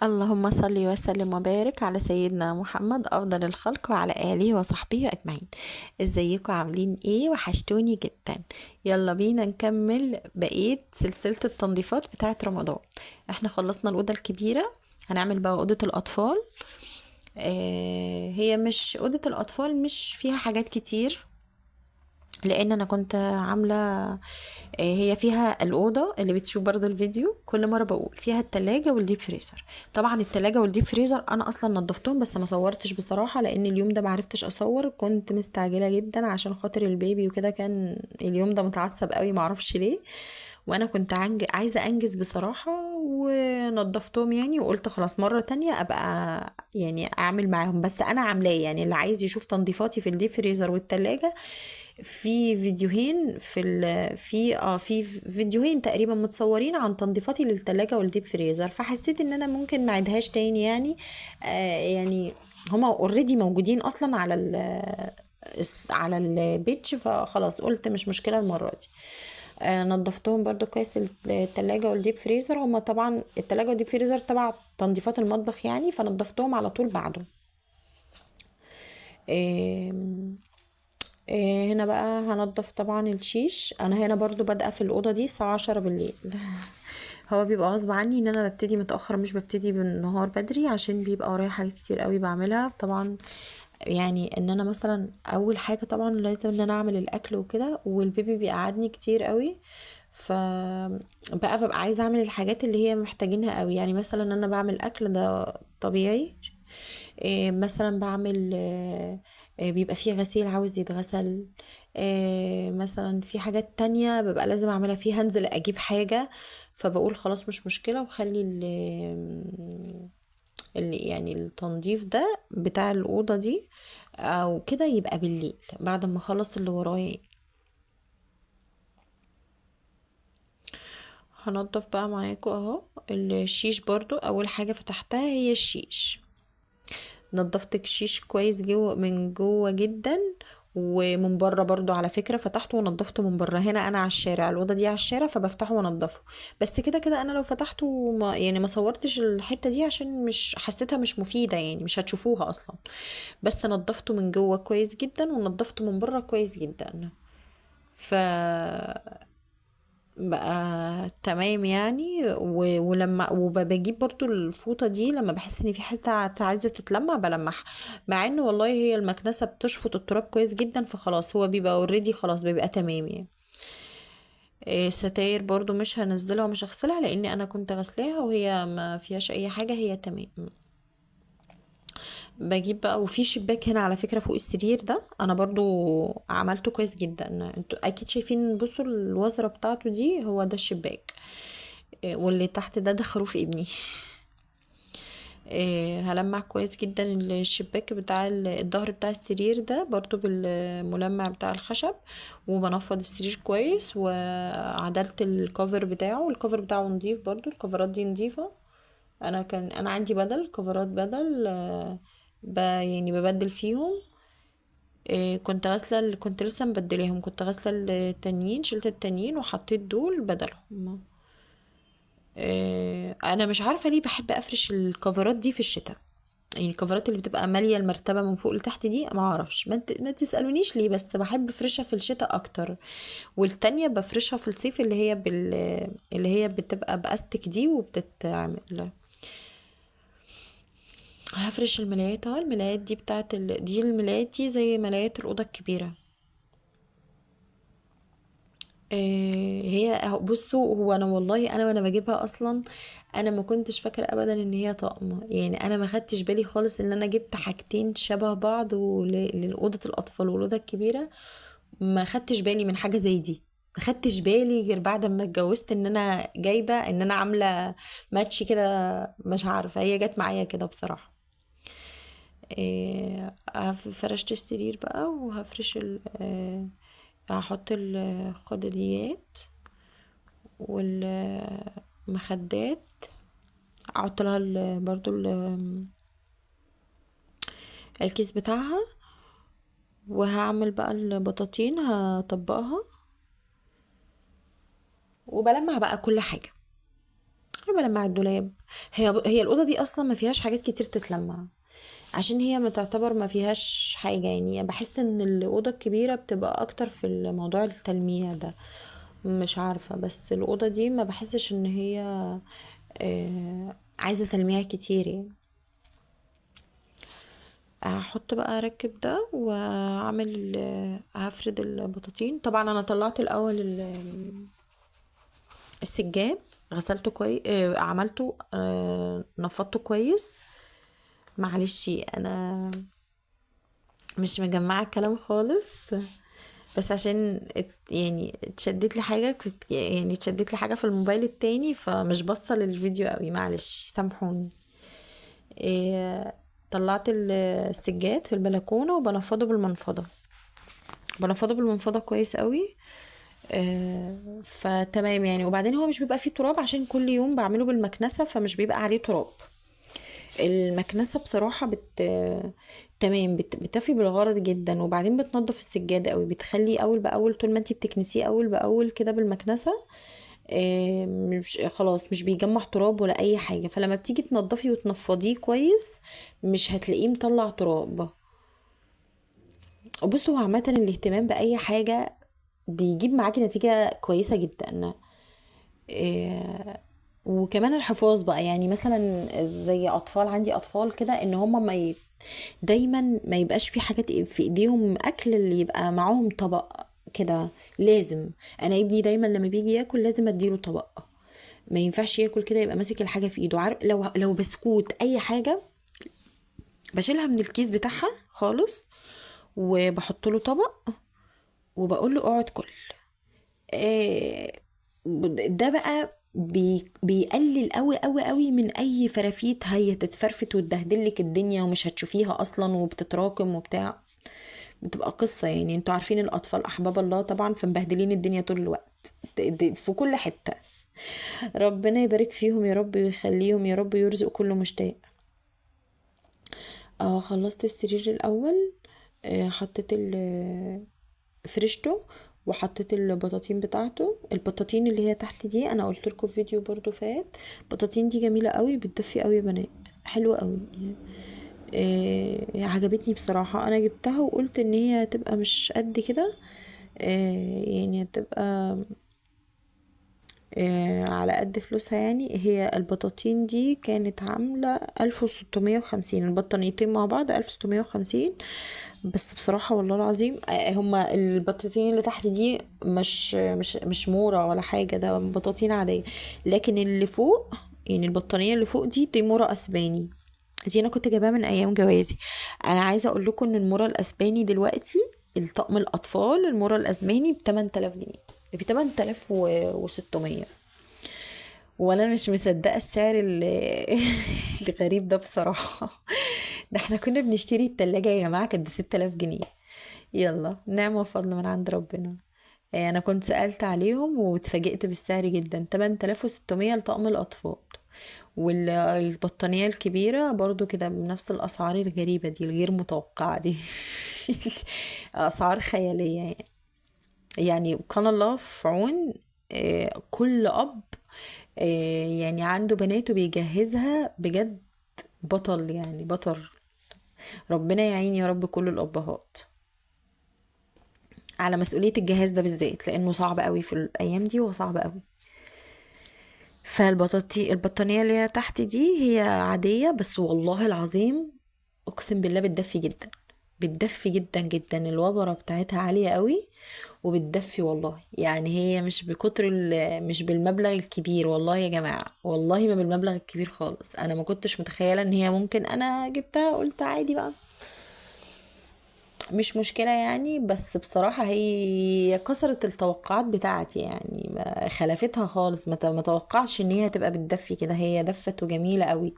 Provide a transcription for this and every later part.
اللهم صل وسلم وبارك على سيدنا محمد أفضل الخلق وعلى آله وصحبه أجمعين. ازيكم عاملين ايه؟ وحشتوني جدا. يلا بينا نكمل بقية سلسلة التنظيفات بتاعة رمضان. احنا خلصنا الأوضة الكبيرة، هنعمل بقى أوضة الأطفال. هي مش أوضة الأطفال مش فيها حاجات كتير، لان انا كنت عامله هي فيها الاوضه اللي بتشوف برضو الفيديو، كل مره بقول فيها التلاجة والديب فريزر. طبعا التلاجة والديب فريزر انا اصلا نضفتهم بس ما صورتش بصراحه، لان اليوم ده معرفتش اصور، كنت مستعجله جدا عشان خاطر البيبي وكده، كان اليوم ده متعصب قوي معرفش ليه، وانا كنت عايزه انجز بصراحه ونضفتهم يعني، وقلت خلاص مره تانية ابقى يعني اعمل معاهم. بس انا عاملاه يعني، اللي عايز يشوف تنظيفاتي في الديب فريزر والتلاجة في فيديوهين في فيديوهين تقريبا متصورين عن تنظيفاتي للتلاجة والديب فريزر، فحسيت ان انا ممكن ما اعيدهاش تاني يعني. يعني هما اوريدي موجودين اصلا على البيتش، فخلاص قلت مش مشكلة المرة دي. نضفتهم برضو كويس التلاجة والديب فريزر. هما طبعا التلاجة والديب فريزر تبع تنظيفات المطبخ يعني، فنضفتهم على طول بعده. آم، هنا بقى هنضف طبعا الشيش. انا هنا برضو بادئه في الاوضه دي الساعه 10 بالليل. هو بيبقى غصب عني ان انا ببتدي متاخر، مش ببتدي بالنهار بدري، عشان بيبقى ورايا حاجات كتير قوي بعملها طبعا. يعني ان انا مثلا اول حاجه طبعا لازم ان انا اعمل الاكل وكده، والبيبي بيقعدني كتير قوي، ف بقى ببقى عايزه اعمل الحاجات اللي هي محتاجينها قوي. يعني مثلا انا بعمل اكل ده طبيعي، مثلا بعمل بيبقى فيه غسيل عاوز يتغسل، مثلا في حاجات تانية ببقى لازم اعملها فيه، هنزل اجيب حاجة، فبقول خلاص مش مشكلة، وخلي اللي يعني التنظيف ده بتاع الأوضة دي او كده يبقى بالليل بعد ما اخلص اللي ورايا. هنضف بقى معاكم اهو الشيش. برضو اول حاجة فتحتها هي الشيش، نضفت الشيش كويس جوه من جوه جدا، ومن بره برضو على فكرة فتحته ونضفته من بره. هنا انا على الشارع، الأوضة دي على الشارع، فبفتحه وانضفه. بس كده كده انا لو فتحته ما يعني ما صورتش الحتة دي عشان مش حسيتها مش مفيدة يعني، مش هتشوفوها اصلا. بس نضفته من جوه كويس جدا ونضفته من بره كويس جدا، ف بقى تمام يعني. ولما وبجيب برضو الفوطة دي لما بحس ان في حتة عايزة تتلمع بلمعها، مع ان والله هي المكنسة بتشفط التراب كويس جدا، فخلاص هو بيبقى اوريدي خلاص بيبقى تمام يعني. الستاير برضو مش هنزلها ومش هغسلها، لان انا كنت غسلاها وهي ما فيهاش اي حاجة، هي تمام. بجيب بقى، وفي شباك هنا على فكرة فوق السرير ده انا برضو عملته كويس جدا. انتوا اكيد شايفين، بصوا الوزرة بتاعته دي، هو ده الشباك. واللي تحت ده خروف ابني. هلمع كويس جدا الشباك بتاع الظهر بتاع السرير ده برضو بالملمع بتاع الخشب، وبنفض السرير كويس، وعدلت الكفر بتاعه. الكفر بتاعه نضيف برضو، الكفرات دي نضيفة. انا عندي بدل كفرات بدل، يعني ببدل فيهم. كنت غاسله كنت لسه مبدلاهم، كنت غاسله التانيين، شلت التانيين وحطيت دول بدلهم. انا مش عارفه ليه بحب افرش الكفرات دي في الشتاء، يعني الكفرات اللي بتبقى ماليه المرتبه من فوق لتحت دي، ما اعرفش، ما تسالونيش ليه، بس بحب افرشها في الشتاء اكتر. والتانية بفرشها في الصيف، اللي هي بتبقى باستك دي وبتتعمل. هفرش الملايات اهو. الملايات دي دي الملايات دي زي ملايات الاوضه الكبيره. بصوا، هو انا والله انا وانا بجيبها اصلا انا ما كنتش فاكره ابدا ان هي طقم، يعني انا ما خدتش بالي خالص ان انا جبت حاجتين شبه بعض للاوضه الاطفال والاوضه الكبيره. ما خدتش بالي من حاجه زي دي، ما خدتش بالي غير بعد ما اتجوزت ان انا جايبه، ان انا عامله ماتش كده. مش عارفه، هي جت معايا كده بصراحه. فرشت السرير بقى، وهفرش هحط الخدديات والمخدات، احط لها برضو الكيس بتاعها. وهعمل بقى البطاطين هطبقها، وبلمع بقى كل حاجة. بلمع الدولاب. هي الاوضه دي اصلا ما فيهاش حاجات كتير تتلمع، عشان هي ما تعتبر ما فيهاش حاجه. يعني بحس ان الاوضه الكبيره بتبقى اكتر في الموضوع التلميع ده، مش عارفه. بس الاوضه دي ما بحسش ان هي عايزه تلميع كتير يعني. هحط بقى اركب ده واعمل هفرد البطاطين. طبعا انا طلعت الاول السجاد، غسلته كويس، عملته، نفضته كويس. معلش انا مش مجمعه الكلام خالص، بس عشان يعني اتشدت لي حاجه، كنت يعني اتشدت لي حاجه في الموبايل التاني، فمش باصه للفيديو قوي، معلش سامحوني. إيه، طلعت السجاد في البلكونه وبنفضه بالمنفضه، بنفضه بالمنفضه كويس قوي. فتمام يعني. وبعدين هو مش بيبقى فيه تراب عشان كل يوم بعمله بالمكنسه، فمش بيبقى عليه تراب. المكنسة بصراحة تمام، بتفي بالغرض جدا. وبعدين بتنضف السجادة قوي، بتخليه اول باول طول ما انتي بتكنسيه اول باول كده بالمكنسة. مش خلاص مش بيجمع تراب ولا اي حاجة. فلما بتيجي تنضفي وتنفضيه كويس مش هتلاقيه مطلع تراب. بصوا، هو عامة الاهتمام بأي حاجة بيجيب معاكي نتيجة كويسة جدا. إيه، وكمان الحفاظ بقى، يعني مثلا زي اطفال، عندي اطفال كده، ان هم دايما ما يبقاش في حاجات في ايديهم اكل، اللي يبقى معاهم طبق كده. لازم، انا ابني دايما لما بيجي ياكل لازم اديله طبق. ما ينفعش ياكل كده يبقى ماسك الحاجه في ايده. عارف، لو بسكوت اي حاجه بشيلها من الكيس بتاعها خالص وبحط له طبق وبقول له اقعد كل. آه، ده بقى بيقلل قوي قوي قوي من اي فرافيت هي تتفرفت وتبهدلك الدنيا ومش هتشوفيها اصلا وبتتراكم وبتاع. بتبقى قصة يعني. انتوا عارفين الاطفال احباب الله طبعا، فمبهدلين الدنيا طول الوقت في كل حتة. ربنا يبارك فيهم يا رب ويخليهم يا رب، ويرزق كل مشتاق. خلصت السرير الاول. حطيت فرشته، وحطيت البطاطين بتاعته. البطاطين اللي هي تحت دي انا قلت لكم في فيديو برضو فات، البطاطين دي جميله قوي، بتدفي قوي يا بنات، حلوه قوي. عجبتني بصراحه. انا جبتها وقلت ان هي هتبقى مش قد كده. يعني هتبقى على قد فلوسها. يعني هي البطاطين دي كانت عاملة 1650، البطانيتين مع بعض 1650. بس بصراحة والله العظيم، هما البطاطين اللي تحت دي مش مورة ولا حاجة، ده بطاطين عادية. لكن اللي فوق، يعني البطانية اللي فوق دي مورة اسباني. دي انا كنت جايباها من ايام جوازي. انا عايزة اقول لكم ان المورة الاسباني دلوقتي، الطقم الاطفال المورة الاسباني ب 8000 جنيه، ب 8600. وانا مش مصدقه السعر الغريب ده بصراحه. ده احنا كنا بنشتري التلاجة يا جماعه كانت ب 6000 جنيه. يلا نعمه وفضل من عند ربنا. انا كنت سألت عليهم واتفاجئت بالسعر جدا، 8600 لطقم الاطفال. والبطانية الكبيرة برضو كده بنفس الأسعار الغريبة دي الغير متوقعة دي. أسعار خيالية يعني. يعني كان الله في عون كل أب يعني عنده بناته بيجهزها بجد. بطل يعني، بطل. ربنا يعين يا رب كل الأبهات على مسؤولية الجهاز ده بالذات، لأنه صعب قوي في الأيام دي، هو صعب قوي. البطانية اللي هي تحت دي هي عادية، بس والله العظيم اقسم بالله بتدفي جدا، بتدفي جدا جدا. الوبرة بتاعتها عالية قوي وبتدفي والله. يعني هي مش بكتر مش بالمبلغ الكبير والله يا جماعة، والله ما بالمبلغ الكبير خالص. انا ما كنتش متخيلة ان هي ممكن، انا جبتها قلت عادي بقى مش مشكلة يعني. بس بصراحة هي كسرت التوقعات بتاعتي، يعني ما خلفتها خالص. ما توقعش ان هي هتبقى بتدفي كده، هي دفت وجميلة قوي.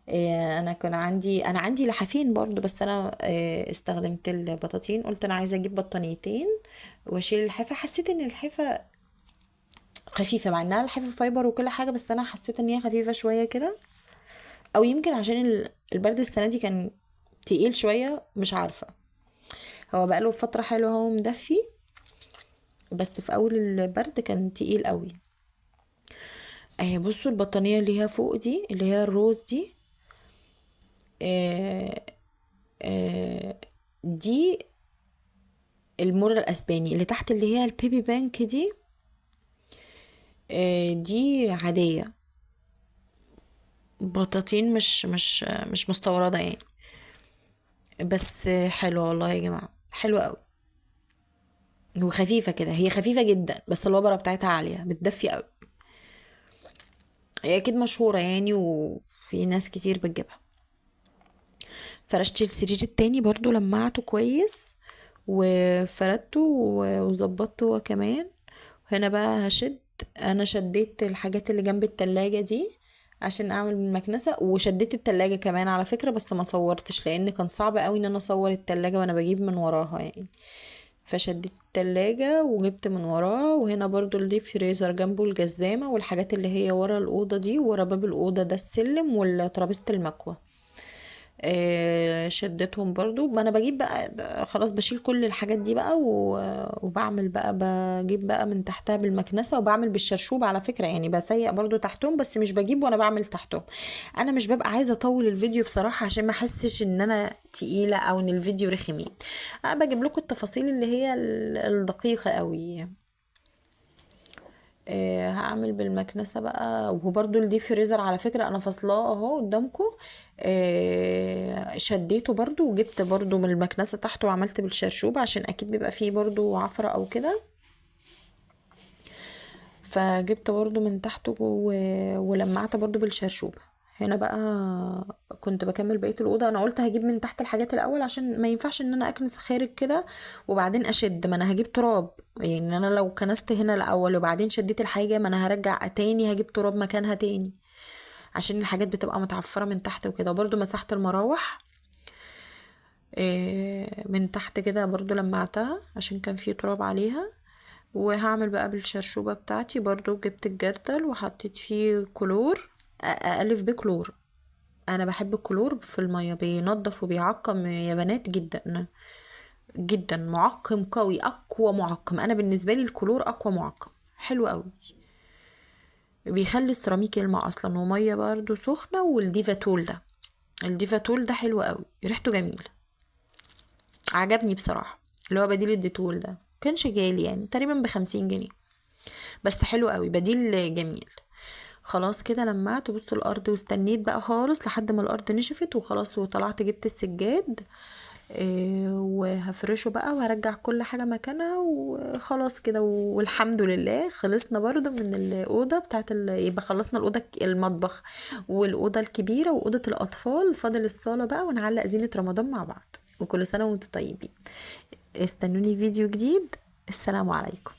انا عندي لحافين برضو، بس انا استخدمت البطاطين. قلت انا عايزه اجيب بطانيتين واشيل اللحافه. حسيت ان اللحافه خفيفه، مع انها اللحافه فايبر وكل حاجه، بس انا حسيت ان هي خفيفه شويه كده. او يمكن عشان البرد السنه دي كان تقيل شويه، مش عارفه. هو بقاله فتره حلوه، هو مدفي، بس في اول البرد كان تقيل قوي. اهي بصوا البطانية اللي هي فوق دي اللي هي الروز دي، آه آه دي المورة الاسباني. اللي تحت اللي هي البيبي بانك دي، دي عادية، بطاطين مش مستوردة يعني. بس حلوة والله يا جماعة، حلوة قوي وخفيفة كده. هي خفيفة جدا بس الوبرة بتاعتها عالية، بتدفي قوي. هي اكيد مشهورة يعني، وفي ناس كتير بتجيبها. فرشت السرير التاني برضو، لمعته كويس وفردته وظبطته هو كمان. هنا بقى هشد. انا شديت الحاجات اللي جنب التلاجة دي عشان اعمل من المكنسة، وشديت التلاجة كمان على فكرة، بس ما صورتش لان كان صعب قوي ان انا اصور التلاجة وانا بجيب من وراها يعني. فشديت التلاجة وجبت من وراه. وهنا برضو الديب فريزر جنبه الجزامة والحاجات اللي هي ورا الأوضة دي، ورا باب الأوضة ده السلم وترابيزة المكوى. شدتهم برضو. ما انا بجيب بقى خلاص بشيل كل الحاجات دي بقى وبعمل بقى، بجيب بقى من تحتها بالمكنسة وبعمل بالشرشوب على فكرة يعني، بسيق برضو تحتهم بس مش بجيب وانا بعمل تحتهم. انا مش ببقى عايزة اطول الفيديو بصراحة عشان ما احسش ان انا تقيلة او ان الفيديو رخمين. انا بجيب لكم التفاصيل اللي هي الدقيقة قوي. هعمل بالمكنسة بقى. وبرده الديب فريزر على فكرة انا فاصلاه اهو قدامكم. شديته برضو وجبت برضو من المكنسة تحته وعملت بالشرشوب عشان اكيد بيبقى فيه برضو عفرة او كده. فجبت برضو من تحته ولمعت برضو بالشرشوب. هنا بقى كنت بكمل بقية الأوضة. أنا قلت هجيب من تحت الحاجات الأول عشان ما ينفعش إن أنا أكنس خارج كده وبعدين أشد. ما أنا هجيب تراب يعني. أنا لو كنست هنا الأول وبعدين شديت الحاجة، ما أنا هرجع تاني هجيب تراب مكانها تاني عشان الحاجات بتبقى متعفرة من تحت وكده. وبرضو مسحت المراوح من تحت كده برضو لمعتها عشان كان فيه تراب عليها. وهعمل بقى بالشرشوبة بتاعتي برضو. جبت الجردل وحطيت فيه كلور، ألف بكلور. انا بحب الكلور في المية، بينضف وبيعقم يا بنات جدا جدا. معقم قوي، اقوى معقم. انا بالنسبة لي الكلور اقوى معقم، حلو قوي. بيخلي السيراميك يلمع اصلا. ومية برضو سخنة. والديفاتول ده، الديفاتول ده حلو قوي، ريحته جميلة، عجبني بصراحة. اللي هو بديل الديتول ده كانش غالي يعني، تقريبا ب50 جنيه، بس حلو قوي، بديل جميل. خلاص كده لمعت. بصوا الارض واستنيت بقى خالص لحد ما الارض نشفت وخلاص. وطلعت جبت السجاد وهفرشه بقى وهرجع كل حاجة مكانها وخلاص كده. والحمد لله خلصنا برضو من الأوضة بتاعت يبقى خلصنا الأوضة المطبخ والأوضة الكبيرة وأوضة الأطفال. فاضل الصالة بقى ونعلق زينة رمضان مع بعض. وكل سنة وانتم طيبين. استنوني فيديو جديد. السلام عليكم.